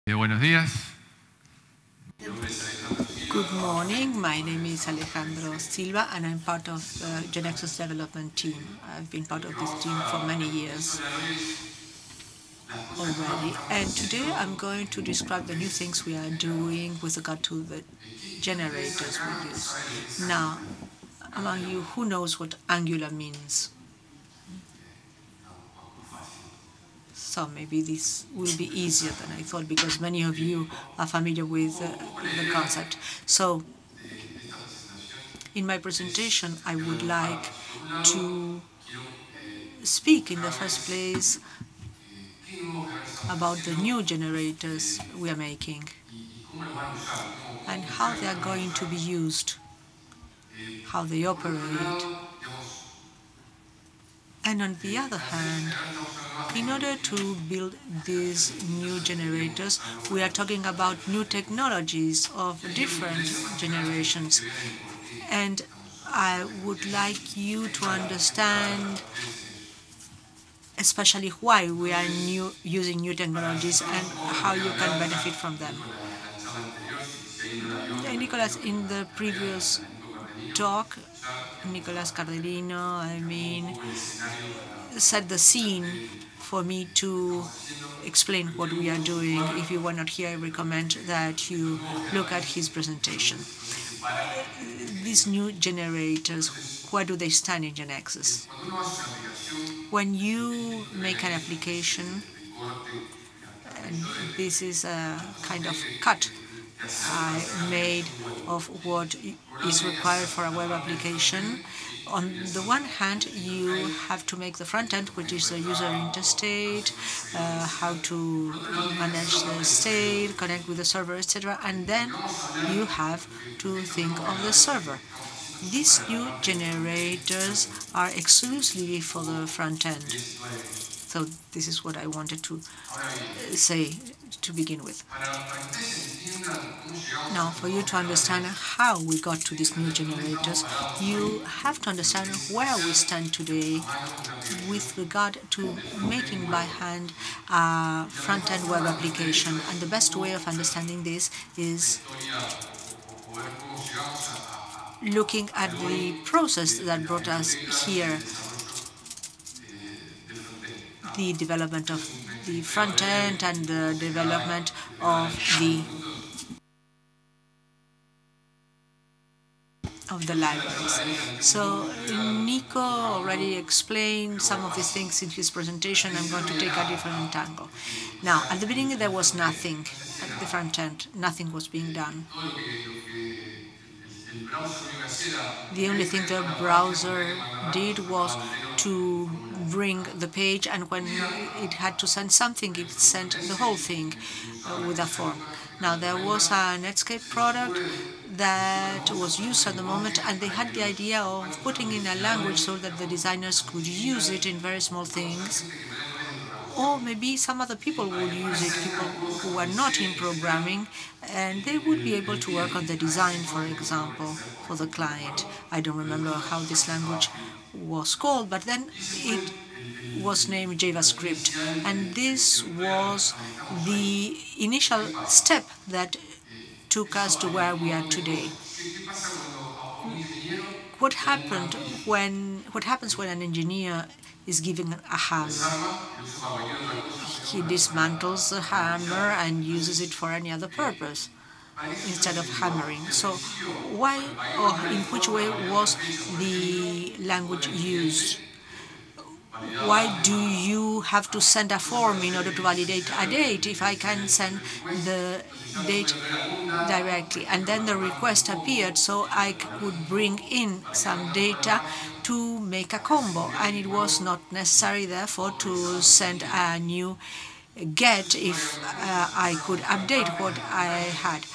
Buenos días. Good morning. My name is Alejandro Silva, and I'm part of the GeneXus development team. I've been part of this team for many years already. And today I'm going to describe the new things we are doing with regard to the generators we use. Now, among you, who knows what Angular means? So maybe this will be easier than I thought because many of you are familiar with the concept. So in my presentation, I would like to speak in the first place about the new generators we are making and how they are going to be used, how they operate. And on the other hand, in order to build these new generators, we are talking about new technologies of different generations. And I would like you to understand especially why we are using new technologies and how you can benefit from them. Nicolas, in the previous talk, Nicolas Cardelino, set the scene for me to explain what we are doing. If you were not here, I recommend that you look at his presentation. These new generators, where do they stand in GeneXus? When you make an application, and this is a kind of cut I made of what is required for a web application. On the one hand, you have to make the front end, which is the user interstate, how to manage the state, connect with the server, etc. And then you have to think of the server. These new generators are exclusively for the front end. So this is what I wanted to say to begin with. Now, for you to understand how we got to these new generators, you have to understand where we stand today with regard to making by hand a front-end web application. And the best way of understanding this is looking at the process that brought us here, the development of the front end and the development of the libraries. So Nico already explained some of these things in his presentation. I'm going to take a different angle. Now, at the beginning, there was nothing at the front end. Nothing was being done. The only thing the browser did was to bring the page, and when it had to send something, it sent the whole thing with a form. Now, there was a Netscape product that was used at the moment, and they had the idea of putting in a language so that the designers could use it in very small things. Or maybe some other people would use it, people who are not in programming, and they would be able to work on the design, for example, for the client. I don't remember how this language was called, but then it was named JavaScript. And this was the initial step that took us to where we are today. What happens when an engineer is given a hammer? He dismantles the hammer and uses it for any other purpose instead of hammering. So why or in which way was the language used? Why do you have to send a form in order to validate a date if I can send the date directly? And then the request appeared, so I could bring in some data to make a combo, and it was not necessary, therefore, to send a new get if I could update what I had.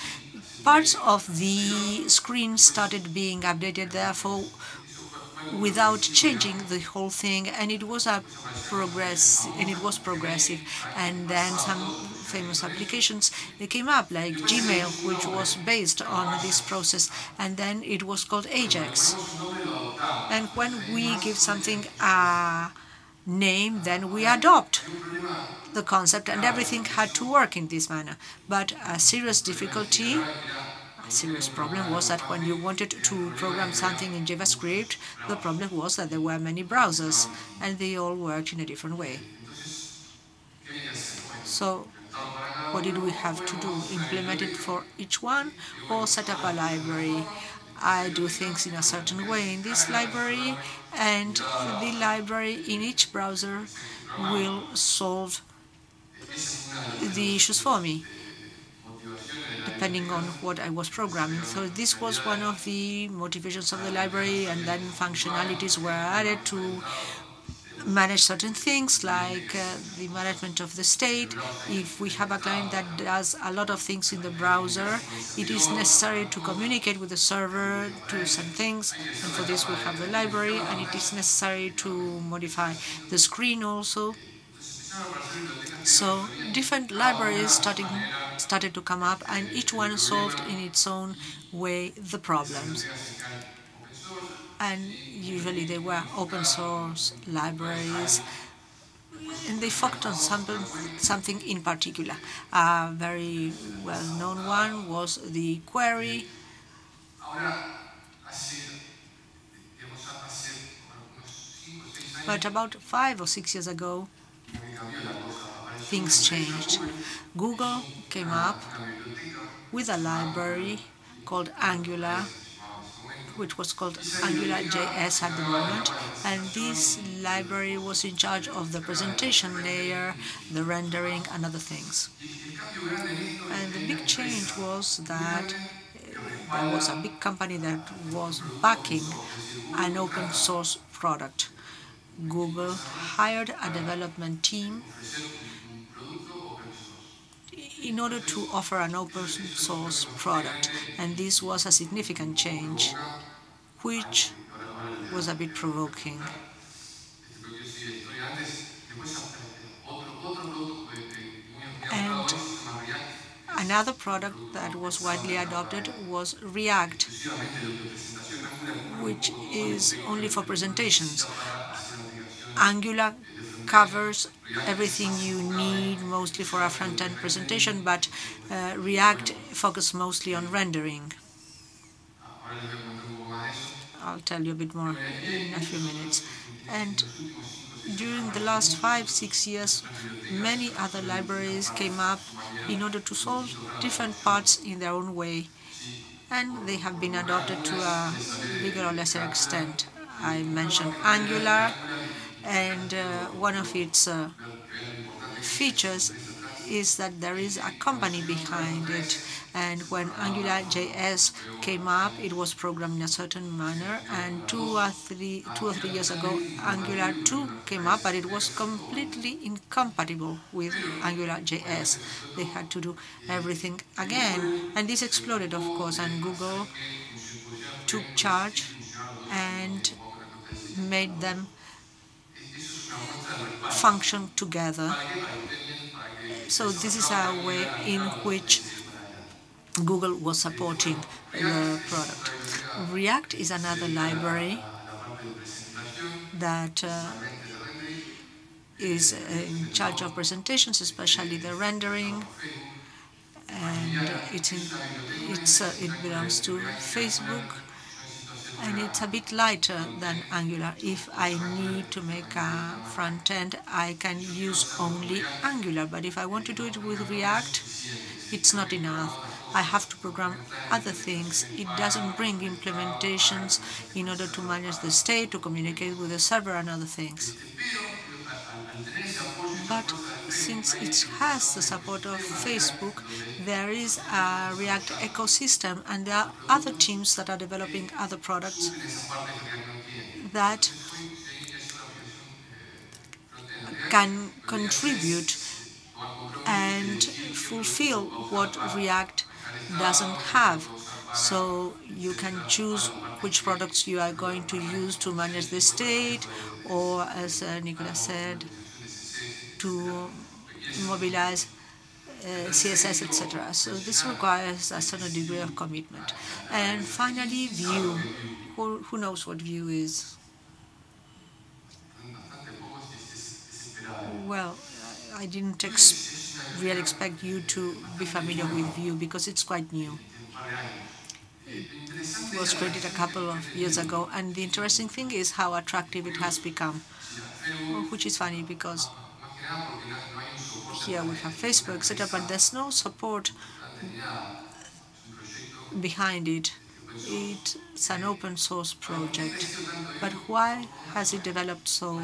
Parts of the screen started being updated, therefore, without changing the whole thing, and it was progressive. And then some famous applications they came up, like Gmail, which was based on this process, and then it was called Ajax. And when we give something a name, then we adopt the concept, and everything had to work in this manner. But a serious difficulty, a serious problem was that when you wanted to program something in JavaScript, the problem was that there were many browsers, and they all worked in a different way. So what did we have to do? Implement it for each one or set up a library? I do things in a certain way in this library, and the library in each browser will solve the issues for me, depending on what I was programming. So this was one of the motivations of the library, and then functionalities were added to manage certain things like the management of the state. If we have a client that does a lot of things in the browser, it is necessary to communicate with the server to some things, and for this we have the library, and it is necessary to modify the screen also. So different libraries started to come up, and each one solved in its own way the problems. And usually they were open source libraries, and they focused on something in particular. A very well-known one was the query. But about 5 or 6 years ago, things changed. Google came up with a library called Angular, which was called AngularJS at the moment, and this library was in charge of the presentation layer, the rendering, and other things. And the big change was that there was a big company that was backing an open source product. Google hired a development team in order to offer an open source product, and this was a significant change, which was a bit provoking. And another product that was widely adopted was React, which is only for presentations. Angular covers everything you need mostly for a front-end presentation, but React focuses mostly on rendering. I'll tell you a bit more in a few minutes. And during the last 5-6 years, many other libraries came up in order to solve different parts in their own way, and they have been adopted to a bigger or lesser extent. I mentioned Angular, and one of its features is that there is a company behind it. And when AngularJS came up, it was programmed in a certain manner. And two or three years ago, Angular 2 came up, but it was completely incompatible with AngularJS. They had to do everything again. And this exploded, of course, and Google took charge and made them function together. So this is a way in which Google was supporting the product. React is another library that is in charge of presentations, especially the rendering, and it belongs to Facebook, and it's a bit lighter than Angular. If I need to make a front end, I can use only Angular, but if I want to do it with React, it's not enough. I have to program other things. It doesn't bring implementations in order to manage the state, to communicate with the server and other things. But since it has the support of Facebook, there is a React ecosystem, and there are other teams that are developing other products that can contribute and fulfill what React doesn't have. So you can choose which products you are going to use to manage the state, or, as Nicolas said, to mobilize CSS, etc. So this requires a certain degree of commitment. And finally, Vue. Who knows what Vue is? Well, I didn't really expect you to be familiar with Vue because it's quite new. It was created a couple of years ago, and the interesting thing is how attractive it has become, which is funny because here we have Facebook, etc., but there's no support behind it. It's an open source project. But why has it developed so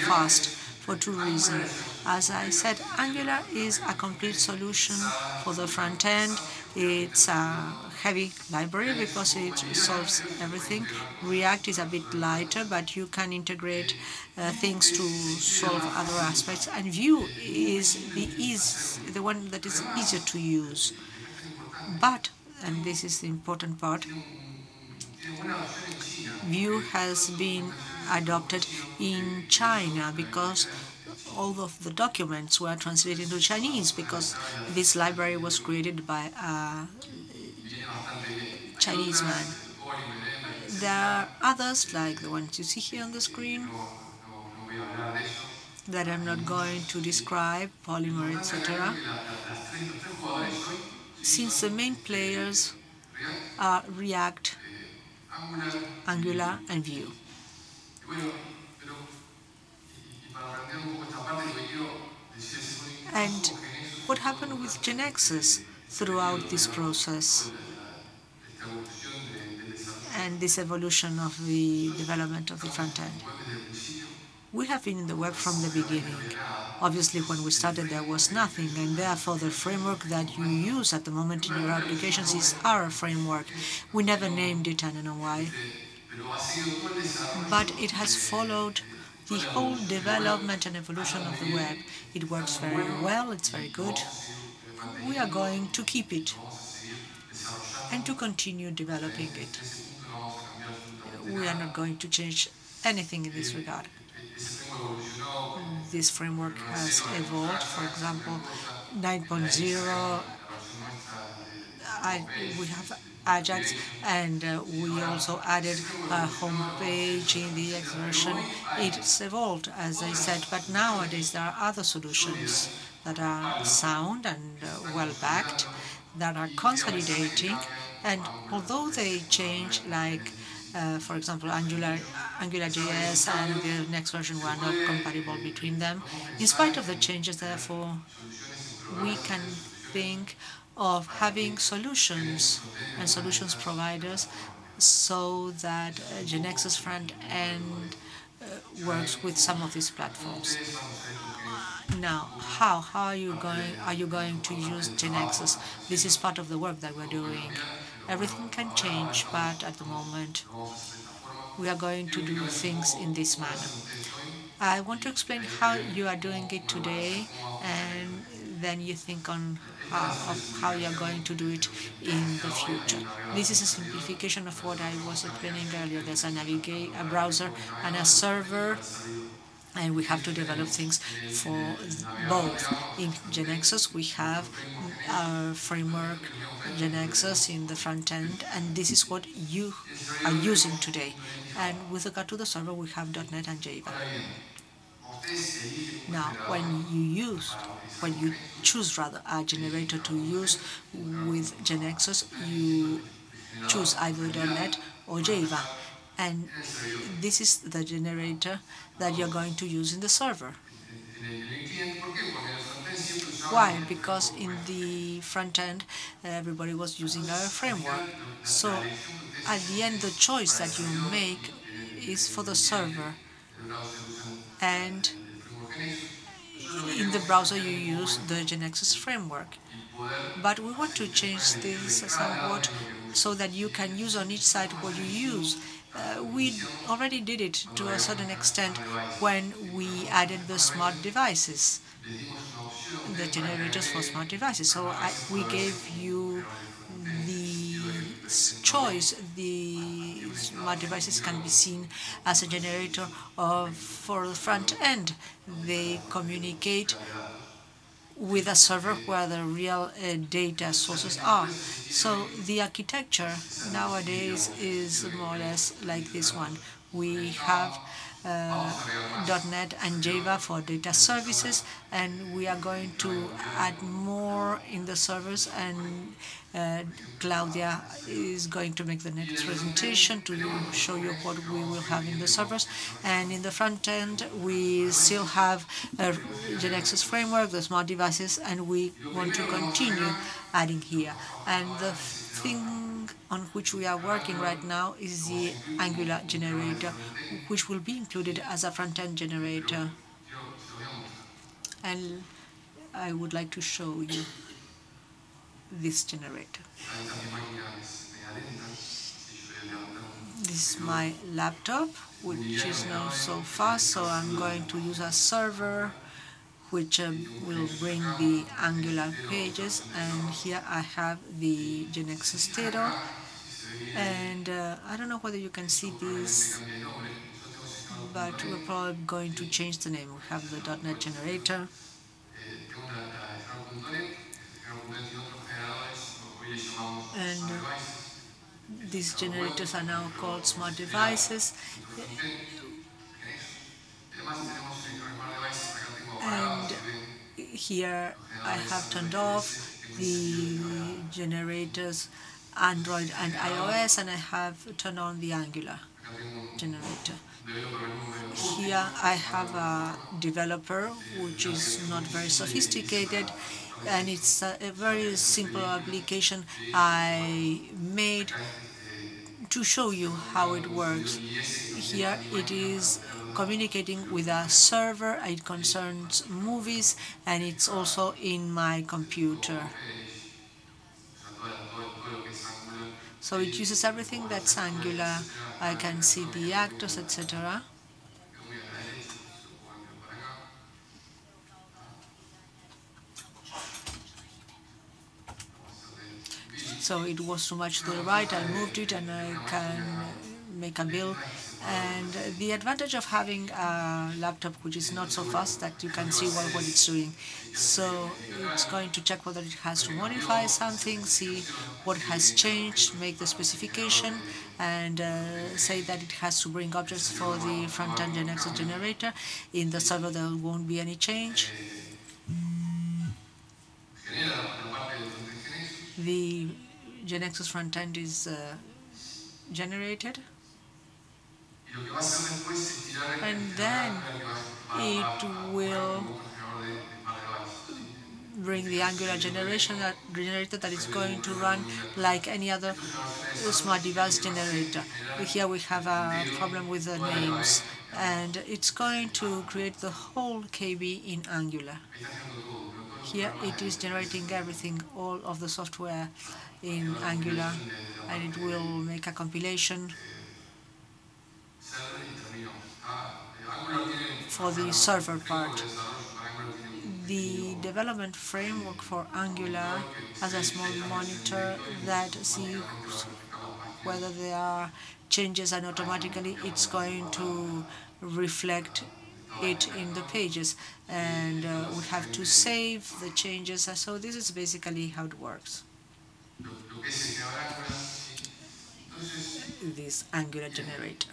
fast? For two reasons. As I said, Angular is a complete solution for the front end. It's a heavy library because it solves everything. React is a bit lighter, but you can integrate things to solve other aspects. And Vue is the one that is easier to use. But, and this is the important part, Vue has been adopted in China because all of the documents were translated into Chinese because this library was created by a Chinese man. There are others, like the ones you see here on the screen, that I'm not going to describe, Polymer, etc., since the main players are React, Angular, and Vue. And what happened with GeneXus throughout this process and this evolution of the development of the front end? We have been in the web from the beginning. Obviously, when we started, there was nothing, and therefore the framework that you use at the moment in your applications is our framework. We never named it, I don't know why. But it has followed the whole development and evolution of the web. It works very well, it's very good. We are going to keep it and to continue developing it. We are not going to change anything in this regard. This framework has evolved. For example, 9.0, we have Ajax, and we also added a home page in the X version. It's evolved, as I said, but nowadays there are other solutions that are sound and well-backed, that are consolidating, and although they change, like for example, AngularJS and the next version were not compatible between them. In spite of the changes, therefore, we can think of having solutions and solutions providers so that GeneXus front end works with some of these platforms. Now, how are you going to use GeneXus? This is part of the work that we're doing. Everything can change, but at the moment we are going to do things in this manner. I want to explain how you are doing it today, and then you think on how you are going to do it in the future. This is a simplification of what I was explaining earlier. There's a browser and a server, and we have to develop things for both. In GeneXus, we have our framework GeneXus in the front end, and this is what you are using today. And with regard to the server, we have .NET and Java. Now, when you choose a generator to use with GeneXus, you choose either .NET or Java. And this is the generator that you're going to use in the server. Why? Because in the front end, everybody was using our framework. So at the end, the choice that you make is for the server. And in the browser, you use the GeneXus framework. But we want to change this somewhat so that you can use on each side what you use. We already did it to a certain extent when we added the smart devices, the generators for smart devices. So we gave you the choice. The smart devices can be seen as a generator for the front end. They communicate with a server where the real data sources are. So the architecture nowadays is more or less like this one. We have .NET and Java for data services, and we are going to add more in the servers, and Claudia is going to make the next presentation to show you what we will have in the servers. And in the front end, we still have a GeneXus framework, the smart devices, and we want to continue adding here. And the thing on which we are working right now is the Angular generator, which will be included as a front-end generator. And I would like to show you this generator. This is my laptop, which is not so fast, so I'm going to use a server which will bring the Angular pages. And here I have the GeneXus Data. And I don't know whether you can see this, but we're probably going to change the name. We have the .NET generator. And these generators are now called smart devices. And here I have turned off the generators Android and iOS, and I have turned on the Angular generator. Here I have a developer which is not very sophisticated, and it's a very simple application I made to show you how it works. Here it is communicating with a server. It concerns movies, and it's also in my computer. So it uses everything that's Angular. I can see the actors, etc. So it was too much to the right. I moved it, and I can make a bill. And the advantage of having a laptop which is not so fast that you can see what it's doing. So it's going to check whether it has to modify something, see what has changed, make the specification, and say that it has to bring objects for the front-end GeneXus generator. In the server there won't be any change. The GeneXus front-end is generated, and then it will bring the Angular generator that is going to run like any other smart device generator. Here we have a problem with the names, and it's going to create the whole KB in Angular. Here it is generating everything, all of the software in Angular, and it will make a compilation for the server part. The development framework for Angular has a small monitor that sees whether there are changes, and automatically it's going to reflect it in the pages, and we have to save the changes. So this is basically how it works, this Angular generator.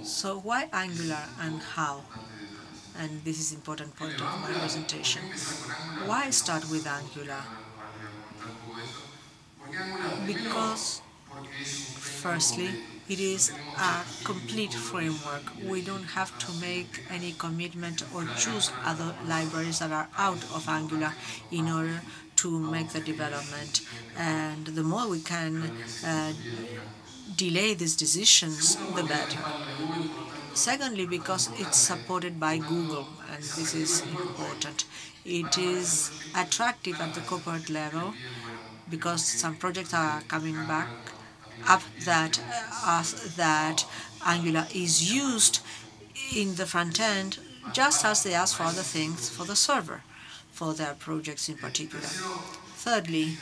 So why Angular and how? And this is an important point of my presentation. Why start with Angular? Because, firstly, it is a complete framework. We don't have to make any commitment or choose other libraries that are out of Angular in order to make the development. And the more we can delay these decisions, the better. Secondly, because it's supported by Google, and this is important. It is attractive at the corporate level because some projects are coming back up that Angular is used in the front end, just as they ask for other things for the server, for their projects in particular. Thirdly,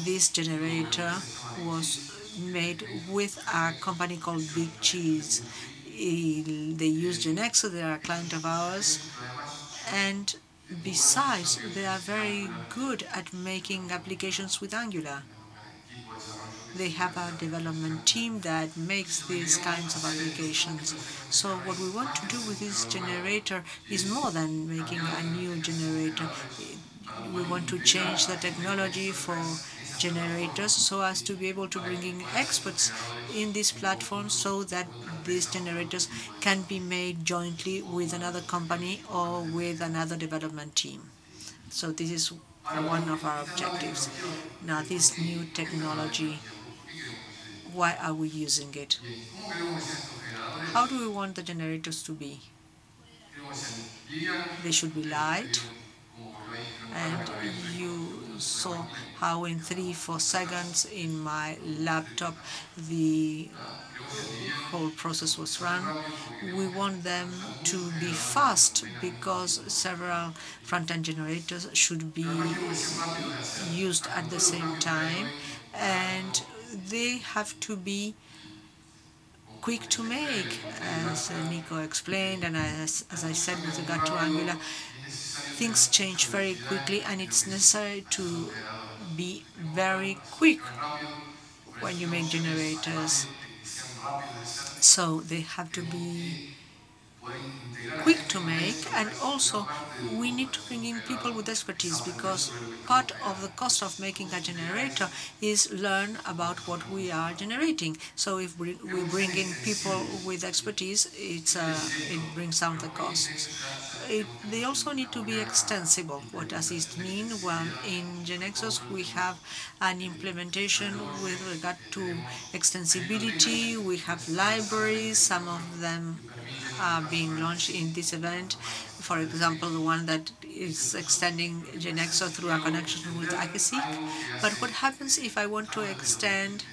this generator was made with a company called Big Cheese. They use GeneXus, they are a client of ours, and besides, they are very good at making applications with Angular. they have a development team that makes these kinds of applications. So what we want to do with this generator is more than making a new generator. We want to change the technology for generators so as to be able to bring in experts in this platform so that these generators can be made jointly with another company or with another development team. So this is one of our objectives. Now, this new technology, why are we using it? How do we want the generators to be? They should be light, and you saw how in 3-4 seconds in my laptop the whole process was run. We want them to be fast because several front-end generators should be used at the same time, and they have to be quick to make, as Nico explained, and as I said with regard to Angular, things change very quickly, and it's necessary to be very quick when you make generators. So they have to be quick to make, and also we need to bring in people with expertise because part of the cost of making a generator is learn about what we are generating. So if we bring in people with expertise, it brings down the costs. They also need to be extensible. What does this mean? Well, in GeneXus we have an implementation with regard to extensibility. We have libraries, some of them are being launched in this event. For example, the one that is extending GeneXus through a connection with ACSIC. But what happens if I want to extend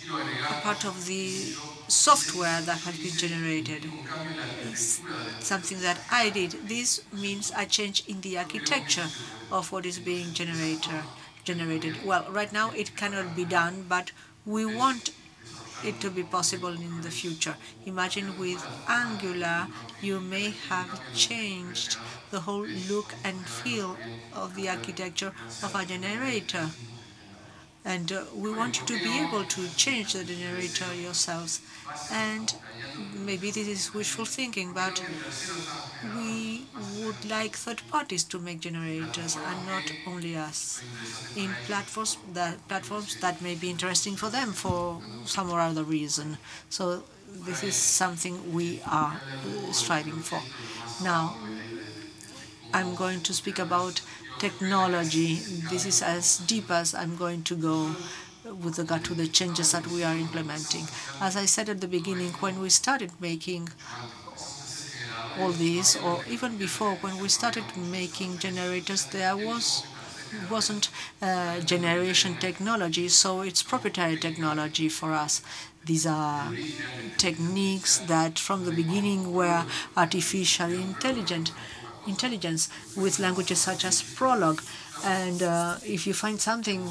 a part of the software that has been generated? It's something that I did. This means a change in the architecture of what is being generated. Well, right now it cannot be done, but we want it to be possible in the future. Imagine with Angular, you may have changed the whole look and feel of the architecture of a generator. And we want you to be able to change the generator yourselves. And maybe this is wishful thinking, but we would like third parties to make generators and not only us in platforms that may be interesting for them for some or other reason. So this is something we are striving for. Now, I'm going to speak about technology. This is as deep as I'm going to go with regard to the changes that we are implementing. As I said at the beginning, when we started making all this, or even before, when we started making generators, there wasn't generation technology, so it's proprietary technology for us. These are techniques that from the beginning were artificial intelligence with languages such as Prolog. And if you find something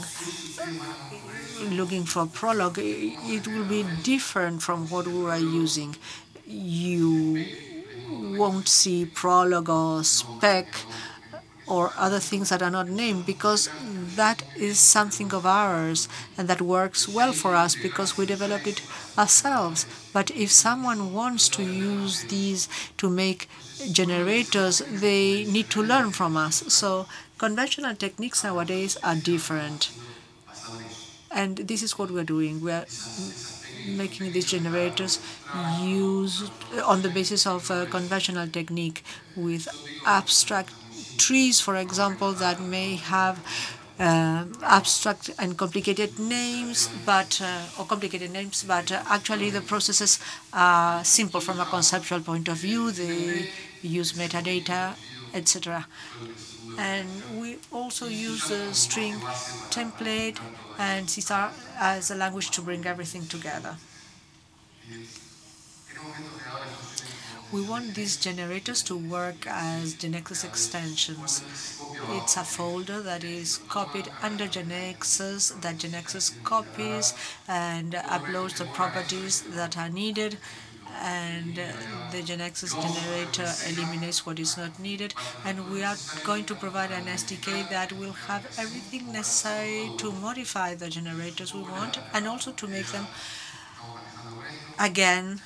looking for Prolog, it will be different from what we are using. You won't see Prolog or Spec or other things that are not named because that is something of ours and that works well for us because we developed it ourselves. But if someone wants to use these to make generators, they need to learn from us. So conventional techniques nowadays are different. And this is what we're doing. We're making these generators used on the basis of a conventional technique with abstract trees, for example, that may have abstract and complicated names, but actually the processes are simple from a conceptual point of view. They use metadata, etc. And we also use the string template and CSAR as a language to bring everything together. We want these generators to work as GeneXus extensions. It's a folder that is copied under GeneXus, that GeneXus copies and uploads the properties that are needed. and the GeneXus generator eliminates what is not needed, and we are going to provide an SDK that will have everything necessary to modify the generators we want and also to make them again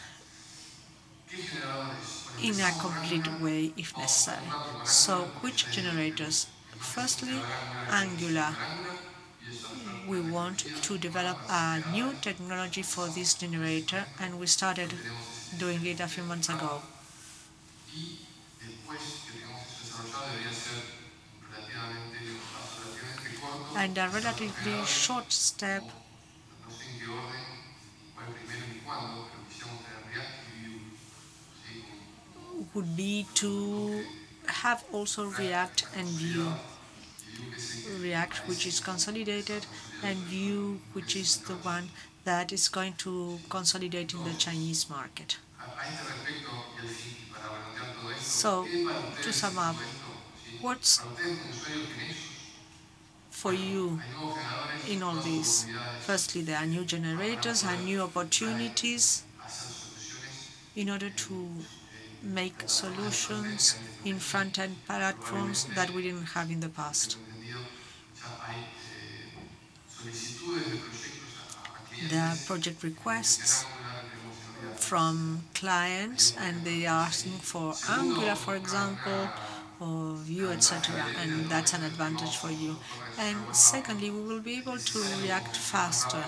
in a complete way if necessary. So which generators? Firstly, Angular. We want to develop a new technology for this generator, and we started doing it a few months ago. And a relatively short step would be to have also React and Vue. React, which is consolidated, and Vue, which is the one that is going to consolidate in the Chinese market. So, to sum up, what's for you in all this? Firstly, there are new generators and new opportunities in order to make solutions in front-end platforms that we didn't have in the past. There are project requests from clients, and they are asking for Angular, for example, or Vue, etc., and that's an advantage for you. And secondly, we will be able to react faster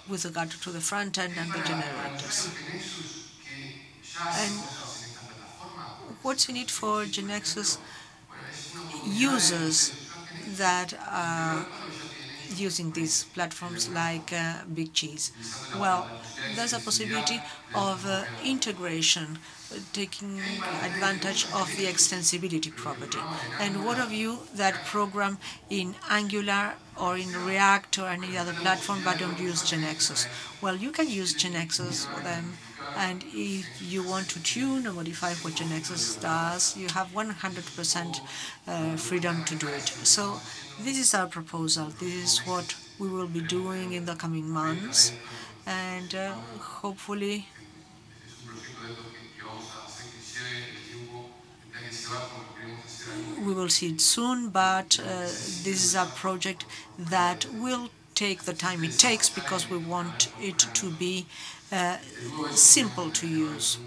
with regard to the front end and the generators. And what's in it for GeneXus users that are using these platforms like Big Cheese? Well, there's a possibility of integration, taking advantage of the extensibility property. And what of you that program in Angular or in React or any other platform but don't use GeneXus? Well, you can use GeneXus then, and if you want to tune or modify what GeneXus does, you have 100% freedom to do it. So this is our proposal. This is what we will be doing in the coming months, and hopefully we will see it soon, but this is a project that will take the time it takes because we want it to be simple to use.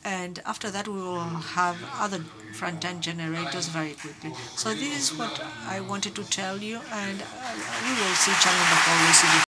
And after that, we will have other front-end generators very quickly. So this is what I wanted to tell you, and we will see each other in the hallways.